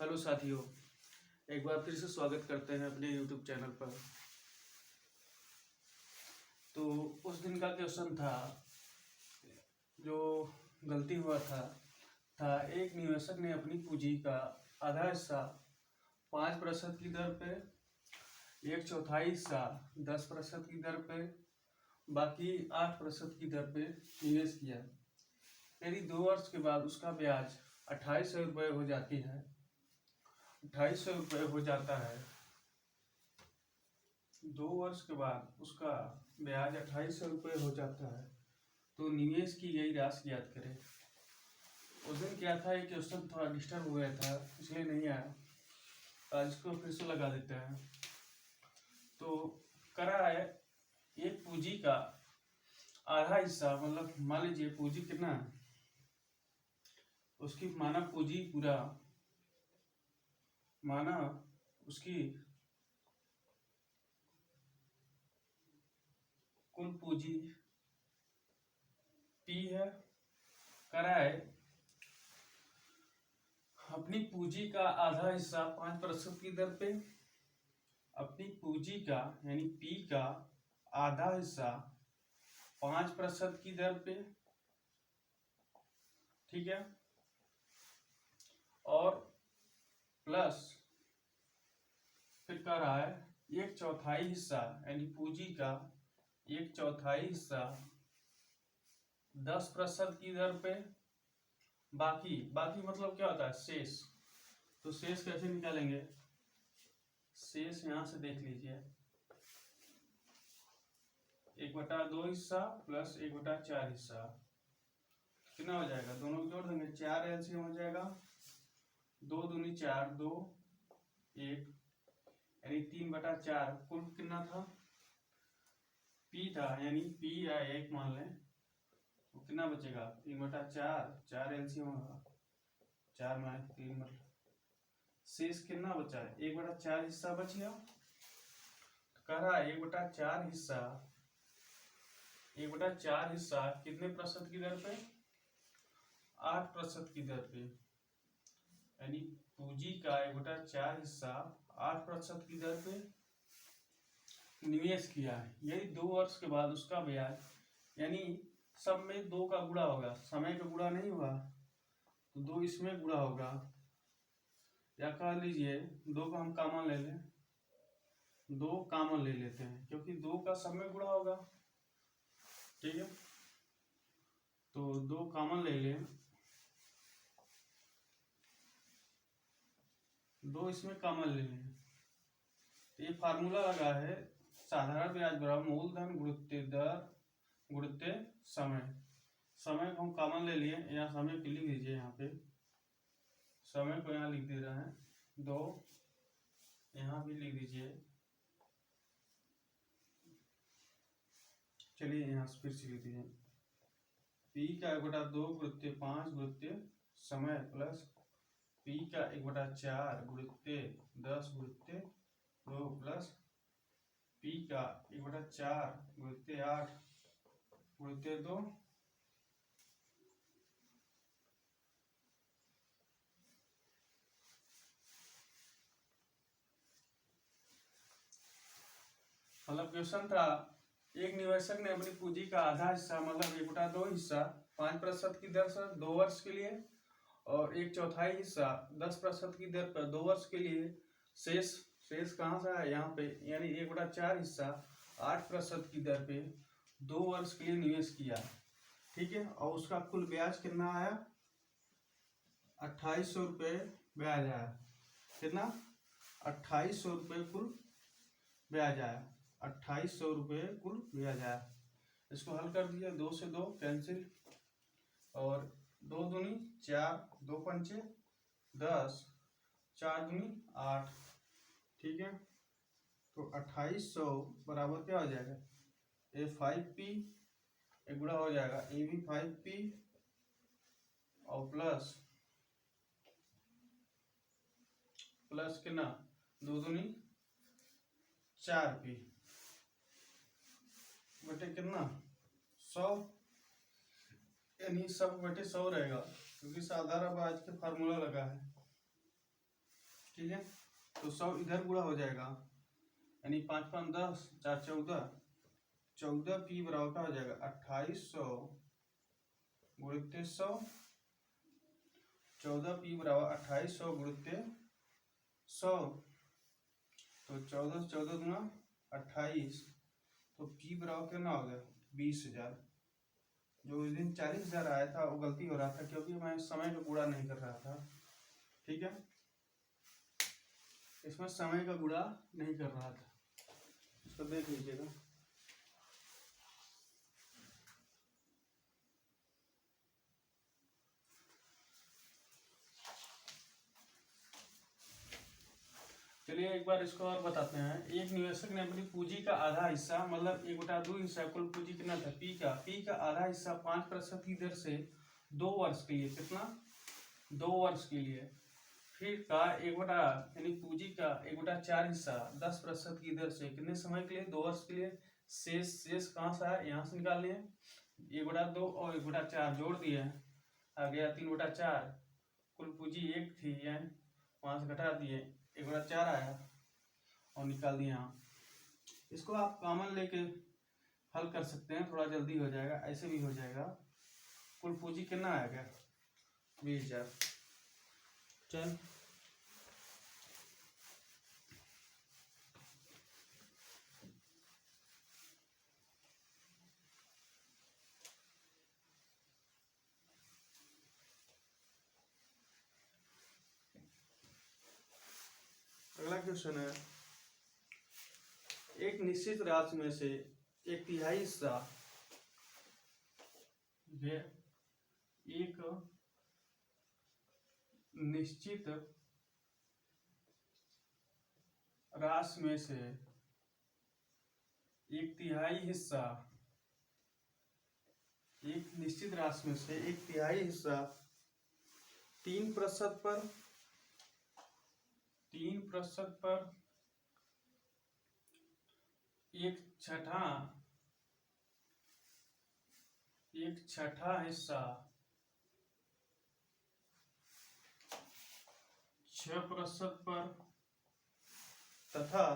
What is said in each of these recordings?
Hello साथियों, एक बार फिर से स्वागत करते हैं अपने YouTube चैनल पर। तो उस दिन का क्वेश्चन था, जो गलती हुआ था एक निवेशक ने अपनी पूंजी का आधा हिस्सा 5% की दर पे, एक चौथाई हिस्सा 10% की दर पे, बाकी 8% की दर पे निवेश किया। यदि 2 वर्ष के बाद उसका ब्याज 2800 रुपये हो जाती है, 2800 रुपये हो जाता है। 2 वर्ष के बाद उसका ब्याज 2800 रुपये हो जाता है, तो निवेश की गई राशि याद करें। उस दिन क्या था, ये क्वेश्चन थोड़ा डिस्टर्ब हो गया था, इसलिए नहीं आया। आज इसको फिर से लगा देते हैं। तो करा है, एक पूंजी का आधा हिस्सा, मतलब मान लीजिए पूंजी कितना है, उसकी माना पूंजी पूरा, माना उसकी कुल पूंजी P है। करा है अपनी पूंजी का आधा हिस्सा 5% की दर पे, अपनी पूंजी का यानी P का आधा हिस्सा 5% की दर पे, ठीक है, और प्लस फिर कह रहा है एक चौथाई हिस्सा यानी पूंजी का एक चौथाई हिस्सा 10% की दर पे, बाकी मतलब क्या होता है, शेष। तो शेष कैसे निकालेंगे, शेष यहां से देख लीजिए, 1/2 हिस्सा प्लस 1/4 हिस्सा कितना हो जाएगा, दोनों जोड़ देंगे, 4 एलसीएम हो जाएगा, 2 दूनी 4, 2 1 यानी 3/4। कुल कितना था, P था, यानी P या 1 मान लें, तो कितना बचेगा, 3/4, 4 एलसीएम होगा, 4 में 3 मतलब शेष कितना बचा है, 1/4 हिस्सा बच गया। तो कह रहा है 1/4 हिस्सा, 1/4 हिस्सा कितने प्रतिशत की दर पे, 8% की दर पे, यानी पूंजी का 1/4 हिस्सा 8% की दर पे निवेश किया है। यदि 2 वर्ष के बाद उसका ब्याज, यानी सब में 2 का गुणा होगा, समय का गुणा नहीं हुआ तो 2 इसमें गुणा होगा, या कह लीजिए 2 को हम कॉमन ले लें, 2 कॉमन ले लेते हैं क्योंकि 2 का सब में गुणा होगा, ठीक है। तो 2 कॉमन ले लें, 2 इसमें कॉमन ले लें। तो ये फार्मूला लगा है, साधारण ब्याज बराबर मूलधन गुणित दर गुणित समय। समय को हम कॉमन ले लिए, यहाँ समय को लिख दीजिए, यहाँ पे समय को यहाँ लिख दे रहे हैं 2, यहाँ भी लिख दीजिए। चलिए यहाँ से फिर से लिख दीजिए, P का 1/2 गुणित 5 गुणित समय प्लस P का 1/4 गुणित 10 गुणित 2 प्लस P का 1/4 गुणित 8 गुणित 2, मतलब क्वेश्चन था, एक निवेशक ने अपनी पूंजी का आधा हिस्सा मतलब 1/2 हिस्सा 5% की दर से 2 वर्ष के लिए, और एक चौथाई हिस्सा 10% की दर पर 2 वर्ष के लिए, शेष कहाँ से आया, यहाँ पे, यानी 1/4 हिस्सा 8% की दर पे 2 वर्ष के लिए निवेश किया, ठीक है। और उसका कुल ब्याज कितना आया, 2800 रुपये ब्याज आया। कितना, 2800 रुपये कुल ब्याज आया, 2800 रुपये कुल ब्याज आया। इसको हल कर दिया, 2 से 2 कैंसिल, और 2 दूनी 4, 2 पंचे 10, 4 दूनी 8, ठीक है। तो 2800 बराबर क्या हो जाएगा, A5P, एक गुणा हो जाएगा AB5P, और प्लस कितना, 2 दूनी 4P बटे कितना 100, यानी सब बटे 100 रहेगा, क्योंकि साधारण ब्याज के फार्मूला लगा है। ठीक है। तो 100 इधर गुणा हो जाएगा, यानी 5 5 10 4 14, 14 पी बराबर क्या हो जाएगा 2800 गुणित 100, 14 पी बराबर 2800 गुणित 100, तो 14 14 दूना 28, तो पी बराबर कितना हो गया 20,000। जो इस दिन 40,000 आया था वो गलती हो रहा था क्योंकि मैं समय का गुणा नहीं कर रहा था। ठीक है, इसमें समय का गुणा नहीं कर रहा था, इसको देख लीजिएगा। चलिए एक बार इसको और बताते हैं। एक निवेशक ने अपनी पूंजी का आधा हिस्सा, मतलब 1/2 हिस्सा, कुल पूंजी कितना था पी का आधा हिस्सा 5% की दर से 2 वर्ष के लिए, कितना 2 वर्ष के लिए, फिर का 1/, यानी पूंजी का 1/4 हिस्सा 10% की दर से कितने समय के लिए 2 वर्ष के लिए। शेष कहाँ से आया, यहाँ से निकाल लिए, 1/2 और 1/4 जोड़ दिए, आ गया 3/4। कुल पूंजी 1 थी, यानी वहां से घटा दिए 1/4 आया और निकाल दिए यहाँ। इसको आप कॉमन लेके हल कर सकते हैं, थोड़ा जल्दी हो जाएगा, ऐसे भी हो जाएगा। कुल पूंजी कितना आ गया 20,000। चल अगला क्वेश्चन है, एक निश्चित राशि में से 1/3 हिस्सा एक निश्चित राशि में से 1/3 हिस्सा, एक निश्चित राशि में से 1/3 हिस्सा 3% पर 1/6 हिस्सा 6% पर तथा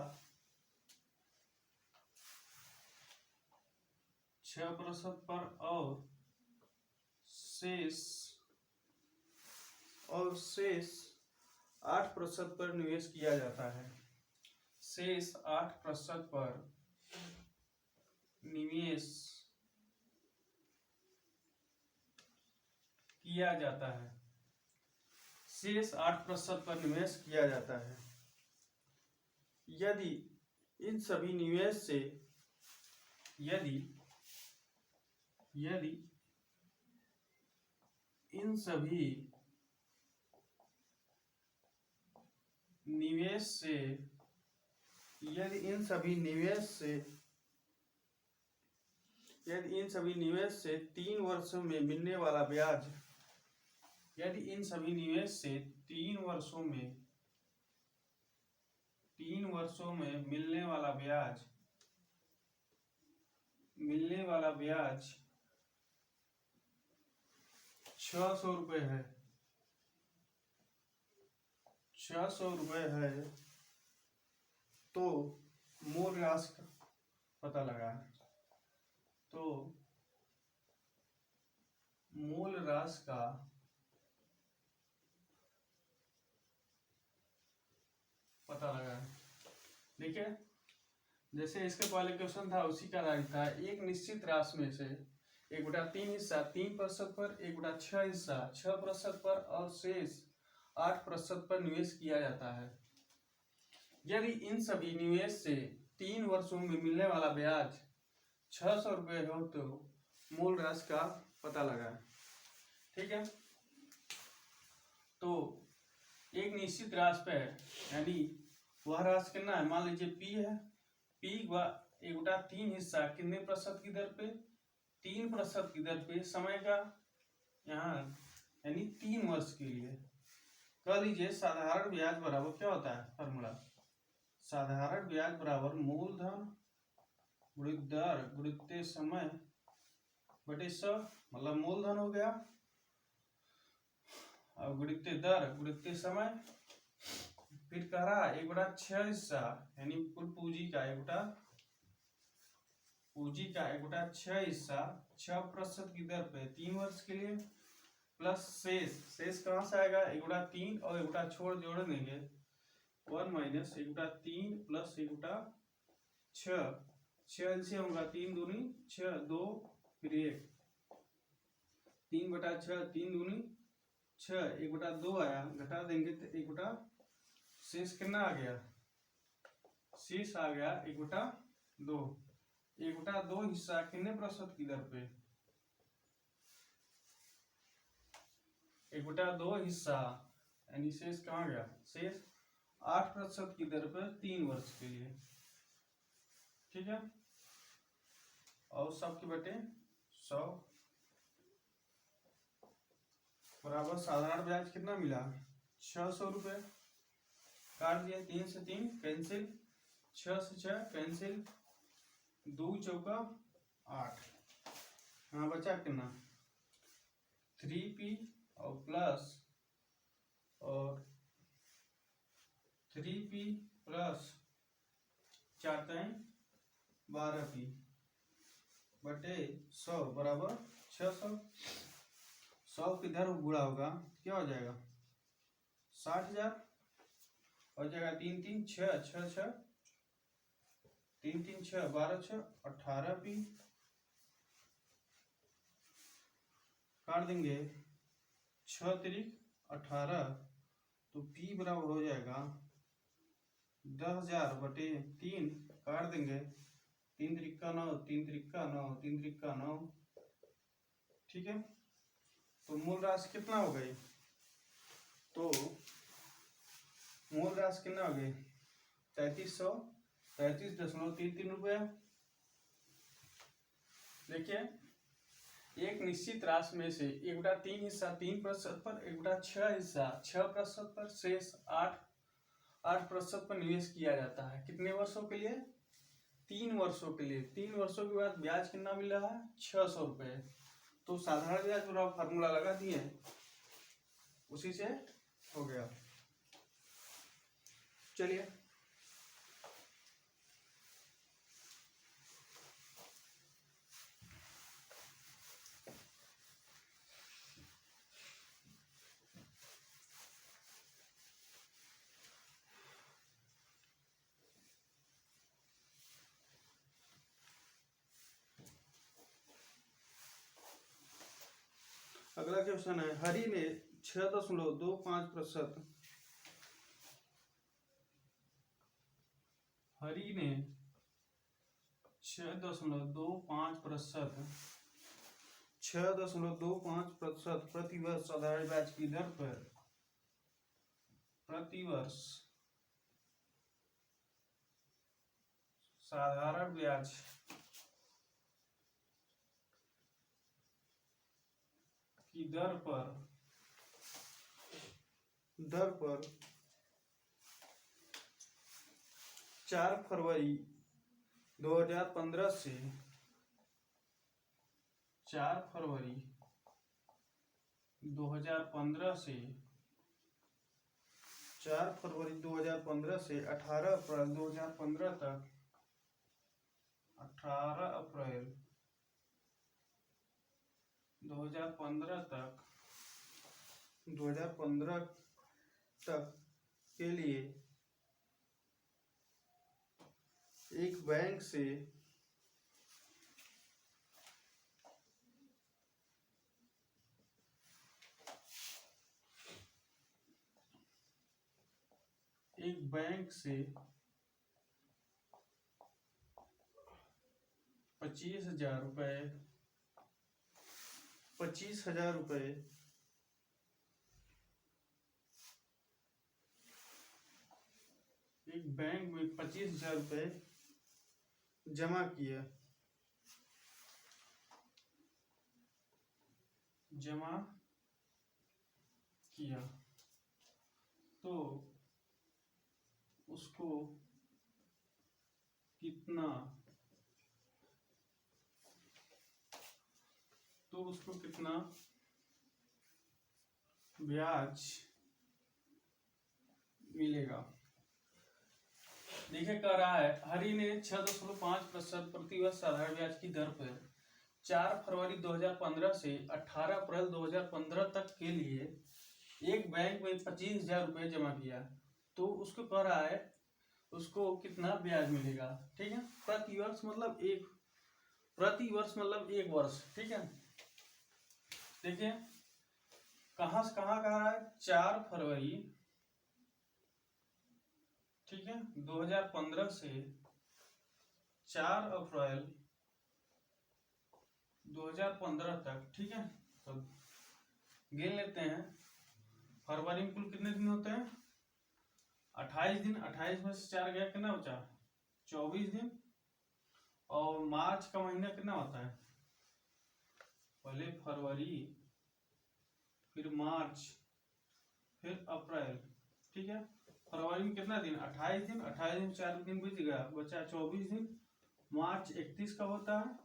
6% पर और शेष 8% पर निवेश किया जाता है। शेष 8% पर निवेश किया जाता है, शेष 8% पर निवेश किया जाता है। यदि इन सभी निवेश से यदि इन सभी निवेश से 3 वर्षों में मिलने वाला ब्याज, यदि इन सभी निवेश से 3 वर्षों में मिलने वाला ब्याज 600 रुपये है, 600 रुपये है, तो मूल राशि का पता लगा, तो मूल राशि का पता लगा। ठीक है, जैसे इसके पहले क्वेश्चन था उसी का राइट था। एक निश्चित राशि में से 1/3 हिस्सा 3% पर, 1/6 हिस्सा 6% पर और शेष 8% पर निवेश किया जाता है। यदि इन सभी निवेश से 3 वर्षों में मिलने वाला ब्याज 600 रुपये हो तो मूल राशि का पता लगा। ठीक है, तो एक निश्चित राशि पे यानी वह राशि कितना है, मान लीजिए पी है, पी 1/3 हिस्सा कितने प्रतिशत की दर पे 3% की दर पे समय का यहाँ यानी 3 वर्ष के लिए। कह लीजिए साधारण ब्याज बराबर क्या होता है फॉर्मूला, साधारण ब्याज बराबर मूलधन गुणित दर गुणित समय बटे 100, मतलब मूलधन हो गया और गुणित दर गुणित समय फिर कह रहा 1/6 हिस्सा यानी कुल पूंजी का 1/6 हिस्सा 6% की दर पे 3 वर्ष के लिए, प्लस शेष कहाँ से आएगा 1/3 और 1 छोड़ जोड़ देंगे 1 माइनस 1/3 प्लस 1/6, 6 एलसीएम होगा 3 दूनी 6 2 फिर 1 3/6 3 दूनी 6 1/2 आया, घटा देंगे तो 1 शेष कितना आ गया, शेष आ गया 1/2। 1/2 हिस्सा कितने प्रतिशत की दर पे, 1/2 हिस्सा यानी शेष कहाँ गया, शेष 8% की दर पर 3 वर्ष के लिए। ठीक है, और सब के बटे 100 बराबर साधारण ब्याज कितना मिला 600 रुपये। काट दिया 3 से 3 कैंसिल, 6 से 6 कैंसिल, 2 चौका 8, हाँ बचा कितना 3p और प्लस और 3p प्लस 4 12p बटे 100 बराबर 600। 100 किधर गुणा होगा क्या हो जाएगा 60,000 हो जाएगा, 3 3 6 6 6 3 3 6 12 6 18p काट देंगे 6 3 18 तो p बराबर हो जाएगा 10,000 बटे 3 काट देंगे 3 3 9 3 3 9 3 3 9। ठीक है, तो मूल राशि कितना हो गई, तो मूल राशि कितना हो गई 3333.33 रुपया। देखिए एक निश्चित राशि में से 1/3 हिस्सा 3% पर, 1/6 हिस्सा 6% पर, शेष 8% पर निवेश किया जाता है। कितने वर्षों के लिए 3 वर्षों के लिए। 3 वर्षों के बाद ब्याज कितना मिल रहा है 600 रुपये। तो साधारण ब्याज पूरा फार्मूला लगा दिए, उसी से हो गया। चलिए अगला क्वेश्चन है, हरि ने 6.25%, हरि ने 6.25% प्रति वर्ष साधारण ब्याज की दर पर, प्रति वर्ष साधारण ब्याज की दर पर 4 फरवरी 2015 से 4 फरवरी 2015 से 4 फरवरी 2015 से 18 अप्रैल 2015 तक, 18 अप्रैल 2015 तक के लिए एक बैंक से एक बैंक से 25,000 रुपये, 25,000 रुपये एक बैंक में 25,000 रुपये जमा किया, तो उसको कितना ब्याज मिलेगा। देखिए कह रहा है हरि ने 6.5% प्रति वर्ष साधारण ब्याज की दर पर 4 फरवरी 2015 से 18 अप्रैल 2015 तक के लिए एक बैंक में 25,000 रुपये जमा किया। तो उसको कह रहा है उसको कितना ब्याज मिलेगा। ठीक है, प्रति वर्ष मतलब एक वर्ष। ठीक है, देखिए कहाँ से कहाँ कह रहा है 4 फरवरी, ठीक है, 2015 से 4 अप्रैल 2015 तक। ठीक है, तो गिन लेते हैं। फरवरी में कुल कितने दिन होते हैं? 28 दिन। 28 में से 4 गया, कितना बचा? 24 दिन। और मार्च का महीना कितना होता है? पहले फरवरी, फिर मार्च, फिर अप्रैल। ठीक है, फरवरी में कितना दिन? 28 दिन। 28 दिन 4 दिन बीत गया, बचा 24 दिन। मार्च 31 का होता है।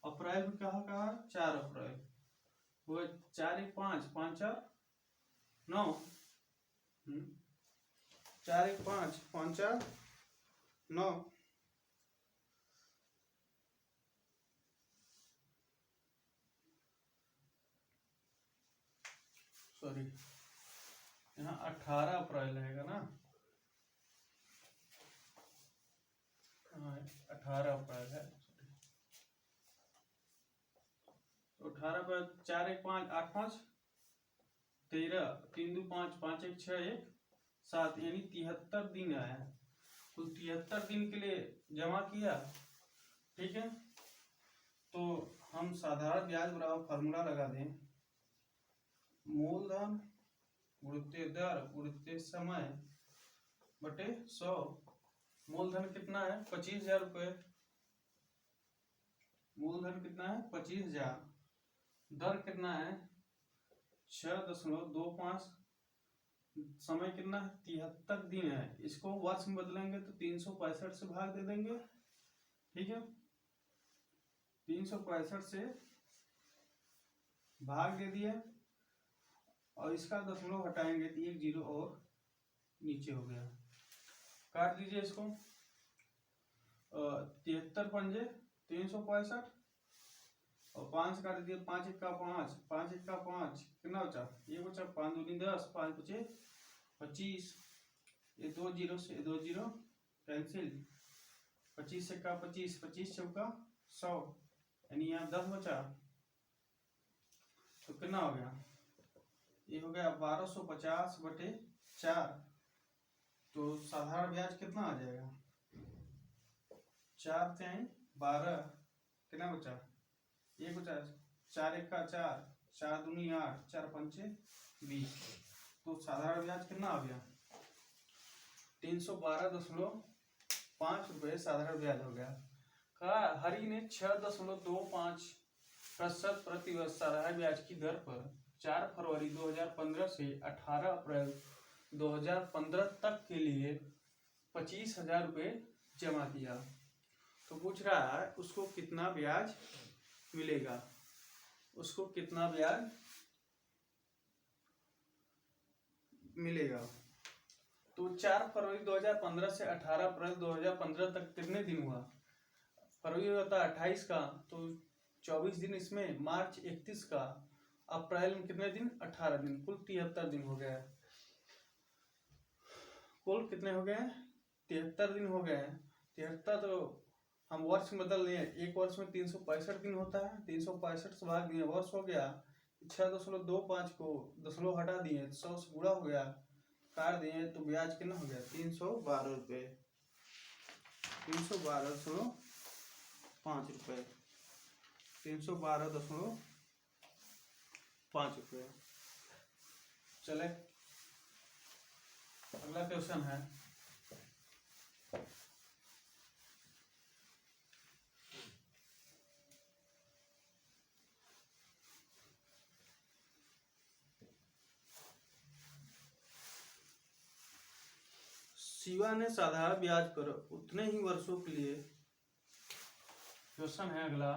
अप्रैल में कहा 4 अप्रैल। वो 4 1 5 5 4 9, 4 1 5 5 4 9। सॉरी, यहाँ 18 अप्रैल रहेगा ना। 18 अप्रैल है। 18 पर 4 1 5 8 5 13 3 2 5 5 1 6 1 7, यानी 73 दिन आया। कुल 73 दिन के लिए जमा किया। ठीक है, तो हम साधारण ब्याज बराबर फॉर्मूला लगा दें, मूलधन गुणित दर गुणित समय बटे 100। मूलधन कितना है? 25,000 रुपये। मूलधन कितना है? 25,000। दर कितना है? 6.25। समय कितना है? 73 दिन है। इसको वर्ष में बदलेंगे तो 365 से भाग दे देंगे। ठीक है, 365 से भाग दे दिया और इसका दशमलव हटाएंगे तो 1 0 और नीचे हो गया। काट दीजिए इसको। 73 पंजे 365 और 5 से काट दिए। 5 1 का 5 5 1 का 5, कितना बचा? ये बचा 5 दूनी 10, 5 बचे 25। ये 2 0 से 2 0 कैंसिल। 25 से का 25, 25 चौका 100, यानी यहाँ 10 बचा। तो कितना हो गया? ये हो गया 1250 बटे 4। तो साधारण ब्याज कितना आ जाएगा? 4 3 12, कितना बचा? ये बचा 4 1 का 4, 4 दूनी 8, 4 पंचे 20। तो साधारण ब्याज कितना आ गया? 312.5 रुपये साधारण ब्याज हो गया। कहा हरि ने 6.25% प्रति वर्ष साधारण ब्याज की दर पर 4 फरवरी 2015 से 18 अप्रैल 2015 तक के लिए 25,000 रुपये जमा किया। तो पूछ रहा है उसको कितना ब्याज मिलेगा। उसको कितना ब्याज मिलेगा। तो 4 फरवरी 2015 से 18 अप्रैल 2015 तक कितने दिन हुआ? फरवरी होता है 28 का, तो 24 दिन इसमें। मार्च 31 का। अप्रैल में कितने दिन? 18 दिन। कुल 73 दिन हो गया। कुल कितने हो गए? 73 दिन हो गए। 73 तो हम वर्ष में बदल दिए। एक वर्ष में 365 दिन होता है। 365 से भाग दिए, वर्ष हो गया। 6.25 को दशमलव हटा दिए, 100 से गुणा हो गया, काट दिए, तो ब्याज कितना हो गया? 312 रुपये। 312.5 रुपये। 312.5 रुपये। चले अगला क्वेश्चन है। शिवा ने साधारण ब्याज पर उतने ही वर्षों के लिए। क्वेश्चन है अगला,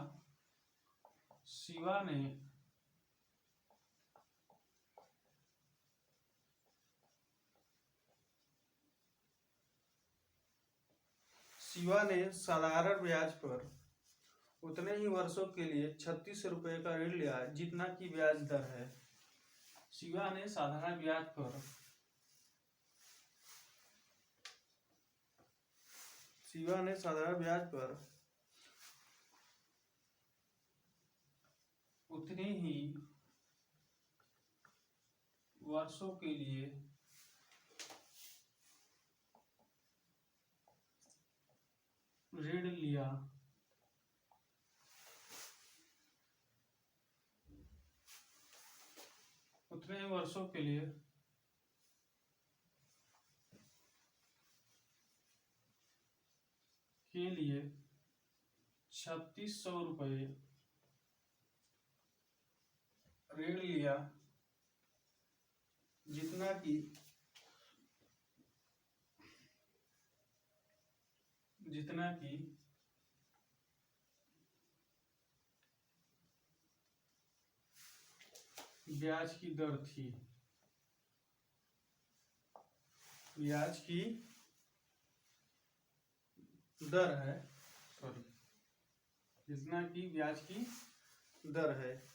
शिवा ने शिवा ने साधारण ब्याज पर उतने ही वर्षों के लिए 36 रुपए का ऋण लिया जितना की ब्याज दर है। शिवा ने साधारण ब्याज पर उतने ही वर्षों के लिए ऋण लिया उतने ही वर्षों के लिए 3600 रुपये ऋण लिया जितना की ब्याज की दर थी। ब्याज की दर है, सॉरी, जितना की ब्याज की दर है।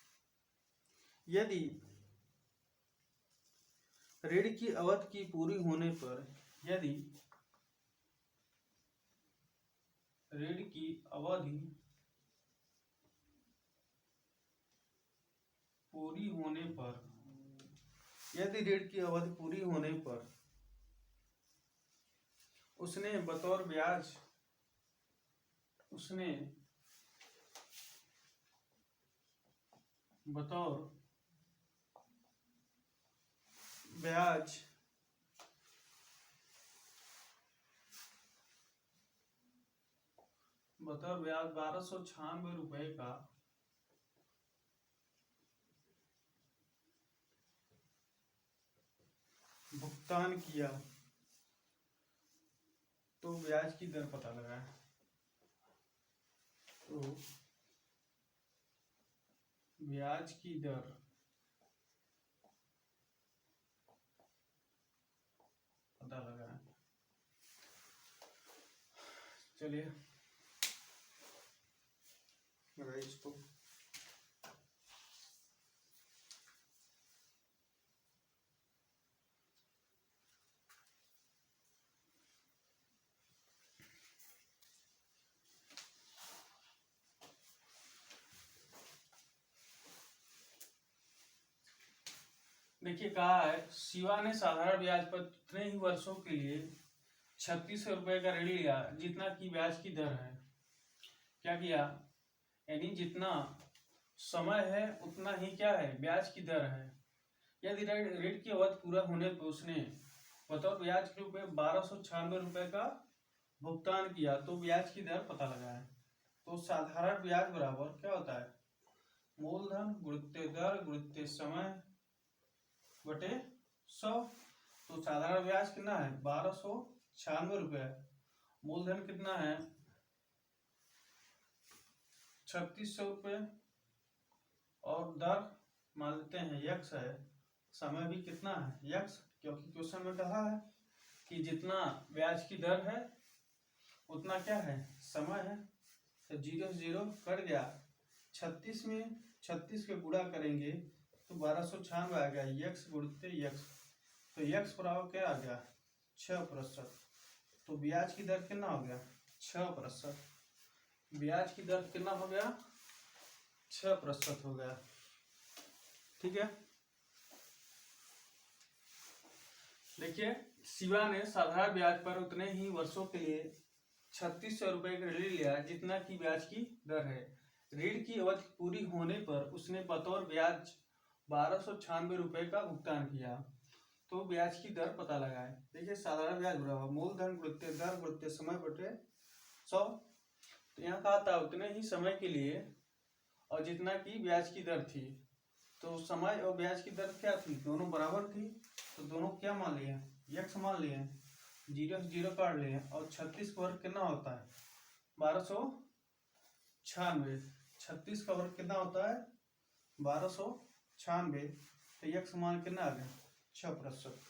यदि ऋण की अवधि की पूरी होने पर ऋण की अवधि पूरी होने पर उसने बतौर ब्याज ब्याज 1296 रुपए का भुगतान किया तो ब्याज की दर पता लगाए। तो ब्याज की दर पता लगाए। चलिए इसको देखिए, कहा है शिवा ने साधारण ब्याज पर उतने ही वर्षों के लिए 3600 रुपए का ऋण लिया जितना की ब्याज की दर है। क्या किया, यानी जितना समय है उतना ही क्या है, ब्याज की दर है। यदि ऋण की अवधि पूरा होने पर उसने बतौर ब्याज के रूप में 1296 रुपए का भुगतान किया तो ब्याज की दर पता लगाए। तो साधारण ब्याज बराबर क्या होता है, मूलधन गुणित दर गुणित समय बटे 100। तो साधारण ब्याज कितना है, 1296 रुपए। मूलधन कितना है, 3600 रुपये, और दर मान लेते हैं यक्स है। समय भी कितना है, यक्स, क्योंकि क्वेश्चन में कहा है कि जितना ब्याज की दर है उतना क्या है, समय है। तो 0 से 0 कट गया, 36 में 36 के गुणा करेंगे तो 1296 आ गया, यक्स गुणित यक्स। तो यक्स बराबर क्या आ गया, 6%। तो ब्याज की दर कितना हो गया, 6%। ब्याज की दर कितना हो गया, 6% हो गया। ठीक है, देखिए शिवा ने साधारण ब्याज पर उतने ही वर्षों के लिए 3600 रुपए का ऋण लिया जितना की ब्याज की दर है। ऋण की अवधि पूरी होने पर उसने बतौर ब्याज 1296 रुपए का भुगतान किया तो ब्याज की दर पता लगाए। देखिए साधारण ब्याज बराबर मूलधन गुणित दर गुणित समय बटे 100। तो यहाँ कहा था उतने ही समय के लिए और जितना की ब्याज की दर थी। तो समय और ब्याज की दर क्या थी, दोनों बराबर थी। तो दोनों क्या मान लिए, यक्स मान लिए, 0 से 0 काट लिए। और 36 का वर्ग कितना होता है, 1296। 36 का वर्ग कितना होता है, 1296। तो यक्स मान कितना आ गया, 6%।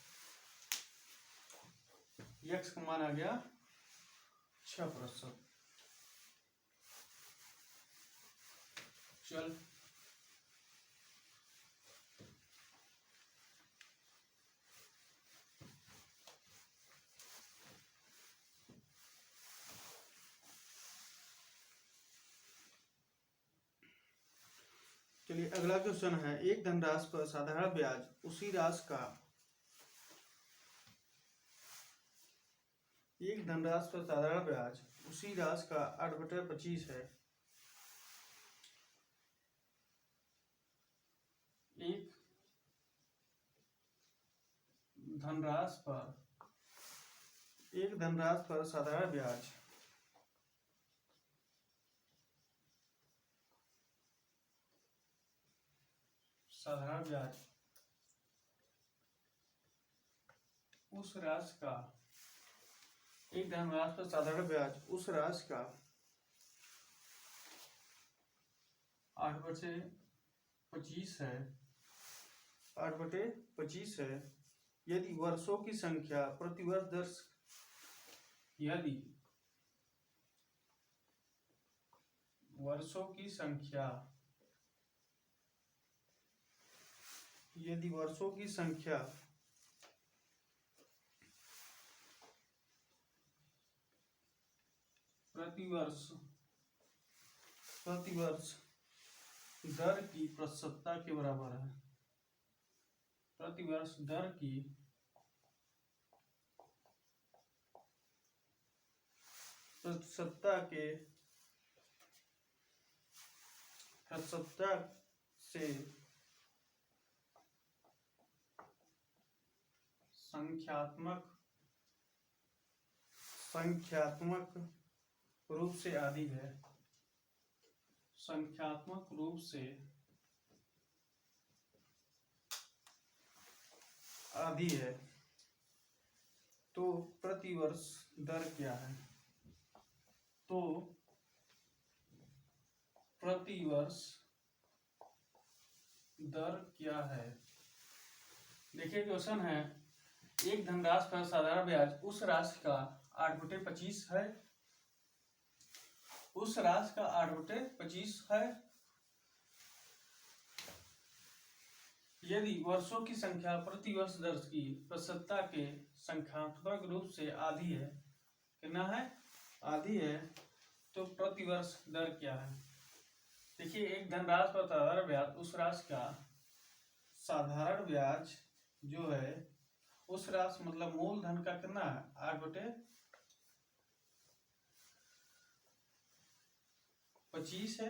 यक्स का मान आ गया 6%। चल चलिए अगला क्वेश्चन है, एक धनराशि पर साधारण ब्याज उसी राशि का एक धनराशि पर साधारण ब्याज उसी राशि का 8/25 है। एक धनराशि पर साधारण ब्याज उस राशि का एक धनराशि पर साधारण ब्याज उस राशि का 8/25 है। 8/25 है यदि वर्षों की संख्या प्रतिवर्ष दर्श यदि वर्षों की संख्या प्रतिवर्ष दर की प्रतिशतता के बराबर है। प्रतिवर्ष दर की प्रतिशतता से संख्यात्मक रूप से आधी है। संख्यात्मक रूप से आधी है तो प्रतिवर्ष दर क्या है? तो प्रतिवर्ष दर क्या है? देखिए क्वेश्चन है, एक धनराशि पर साधारण ब्याज उस राशि का 8/25 है। उस राशि का 8/25 है यदि वर्षों की संख्या प्रतिवर्ष दर की प्रतिशतता के संख्यात्मक रूप से आधी है। कितना है? आधी है तो प्रतिवर्ष दर क्या है? देखिए एक धनराशि पर साधारण ब्याज उस राशि का साधारण ब्याज जो है उस राशि मतलब मूलधन का कितना है? 8/25 है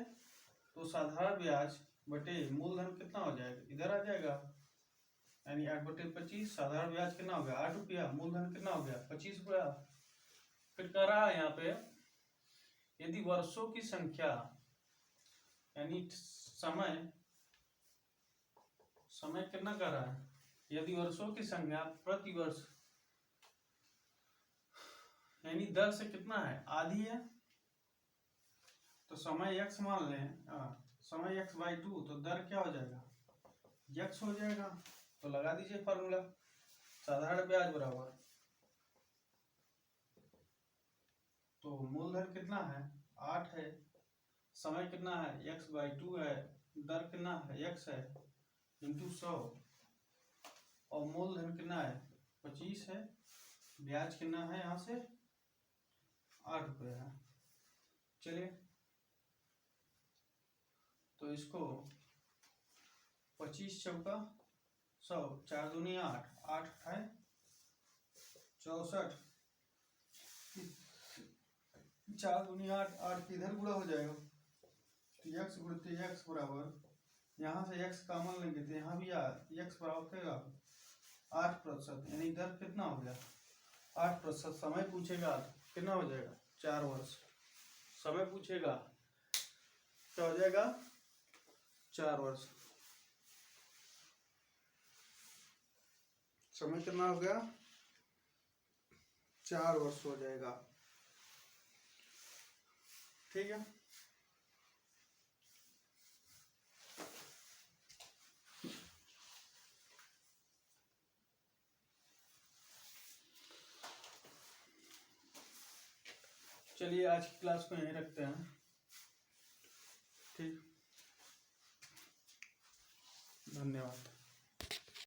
तो साधारण ब्याज बटे मूलधन कितना हो जाएगा? इधर आ जाएगा, यानी 8/25 साधारण ब्याज कितना हो गया? 8 रुपया। मूलधन कितना हो गया? 25 रुपया। फिर कह रहा है यहाँ पे यदि वर्षों की संख्या यानी समय कितना कर रहा है? यदि वर्षों की संख्या प्रतिवर्ष यानी दर से कितना है? आधी है तो समय x मान लें, समय x/2 तो दर क्या हो जाएगा? x हो जाएगा। तो लगा दीजिए फॉर्मूला, साधारण ब्याज बराबर तो मूलधन कितना है? 8 है, समय कितना है? x/2 है, दर कितना है? x है इंटू 100 और मूलधन कितना है? 25 है। ब्याज कितना है? यहाँ से 8 रुपये है। चलिए तो इसको 25 चौका 100, 4 दूनी 8, 8 है 64, 4 दूनी 8, 8 इधर गुणा हो जाएगा तो x गुणित x बराबर, यहाँ से x कॉमन लेंगे तो यहाँ भी x बराबर करेगा 8%, यानी दर कितना हो गया? 8%। समय पूछेगा कितना हो जाएगा? 4 वर्ष। समय पूछेगा क्या हो जाएगा? 4 वर्ष। समय कितना हो गया? 4 वर्ष हो जाएगा। ठीक है। चलिए आज की क्लास को यहीं रखते हैं। ठीक, धन्यवाद।